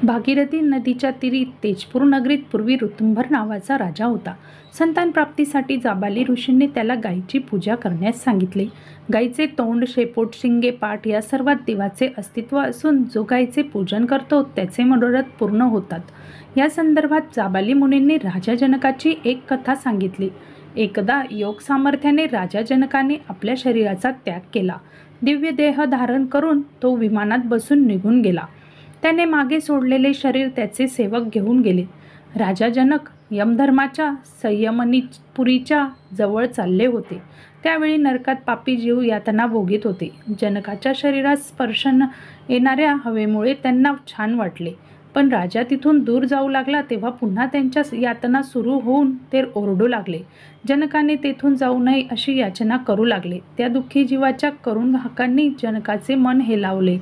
भागीरथी नदीच्या तीरी तेजपूर नगरीत पूर्वी ऋतुंभर नावाचा राजा होता. संतान प्राप्तीसाठी जाबाली ऋषींनी त्याला गायीची पूजा करण्यास सांगितले. गायीचे तोंड, शेपूट, शिंगे, पाठ या सर्वात देवाचे अस्तित्व असून जो गायीचे पूजन करतो त्याचे मनोरथ पूर्ण होतात. या संदर्भात जाबाली मुनींनी राजा जनकाची एक कथा सांगितली. एकदा योग सामर्थ्याने राजा जनकाने आपल्या शरीराचा त्याग केला. दिव्य देह धारण करून तो विमानात बसून निघून गेला. त्याने मागे सोडलेले शरीर त्याचे सेवक घेऊन गेले. राजा जनक यमधर्माच्या संयमनीपुरीच्या जवळ चालले होते. त्यावेळी नरकात पापी जीव यातना भोगीत होते. जनकाच्या शरीरात स्पर्श येणाऱ्या हवेमुळे त्यांना छान वाटले. पण राजा तिथून दूर जाऊ लागला तेव्हा पुन्हा त्यांच्या यातना सुरू होऊन ते ओरडू लागले. जनकाने तेथून जाऊ नये अशी याचना करू लागले. त्या दुःखी जीवाच्या करुण हाकांनी जनकाचे मन हेलावले.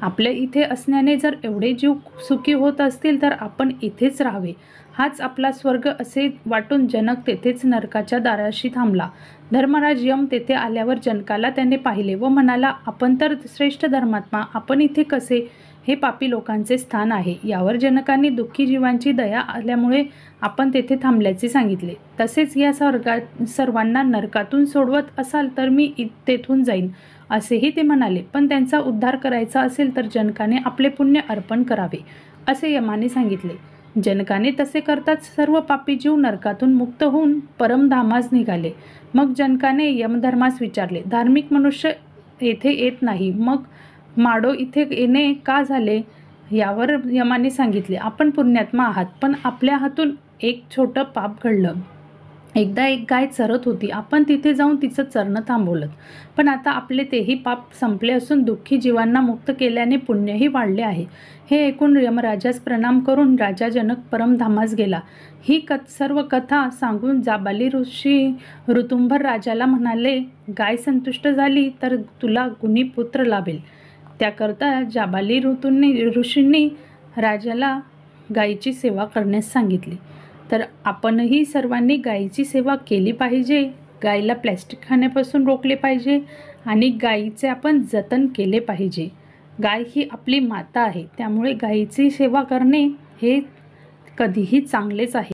आपल्या इथे असण्याने जर एवढे जीव सुखी होत असतील तर आपण इथेच राहावे, हाच आपला स्वर्ग असे वाटून जनक तेथेच नरकाच्या दाराशी थांबला. धर्मराज यम तेथे आल्यावर जनकाला त्याने पाहिले व म्हणाला, आपण तर श्रेष्ठ धर्मात्मा, आपण इथे कसे? हे पापी लोकांचे स्थान आहे. यावर जनकाने दुःखी जीवांची दया आल्यामुळे आपण तेथे थांबल्याचे सांगितले. तसेच या सर्वांना नरकातून सोडवत असाल तर मी तेथून जाईन असेही ते म्हणाले. पण त्यांचा उद्धार करायचा असेल तर जनकाने आपले पुण्य अर्पण करावे असे यमाने सांगितले. जनकाने तसे करताच सर्व पापी जीव नरकातून मुक्त होऊन परमधामास निघाले. मग जनकाने यमधर्मास विचारले, धार्मिक मनुष्य येथे येत नाही, मग माडो इथे येणे का झाले? यावर यमाने सांगितले, आपण पुण्यात्मा आहात, पण आपल्या हातून एक छोटं पाप घडलं. एकदा एक गाय चरत होती. आपण तिथे जाऊन तिचं चरणं थांबवलं. पण आता आपले तेही पाप संपले असून दुःखी जीवांना मुक्त केल्याने पुण्यही वाढले आहे. हे ऐकून यमराजास प्रणाम करून राजा जनक परमधामास गेला. ही सर्व कथा सांगून जाबाली ऋषी ऋतुंभर राजाला म्हणाले, गाय संतुष्ट झाली तर तुला गुणी पुत्र लाभेल. त्याकरता जाबाली ऋषींनी राजाला गायीची सेवा करण्यास सांगितली. तर आपणही सर्वांनी गायीची सेवा केली पाहिजे. गायीला प्लॅस्टिक खाण्यापासून रोखले पाहिजे आणि गायीचे आपण जतन केले पाहिजे. गाय ही आपली माता आहे, त्यामुळे गायीची सेवा करणे हे कधीही चांगलेच आहे.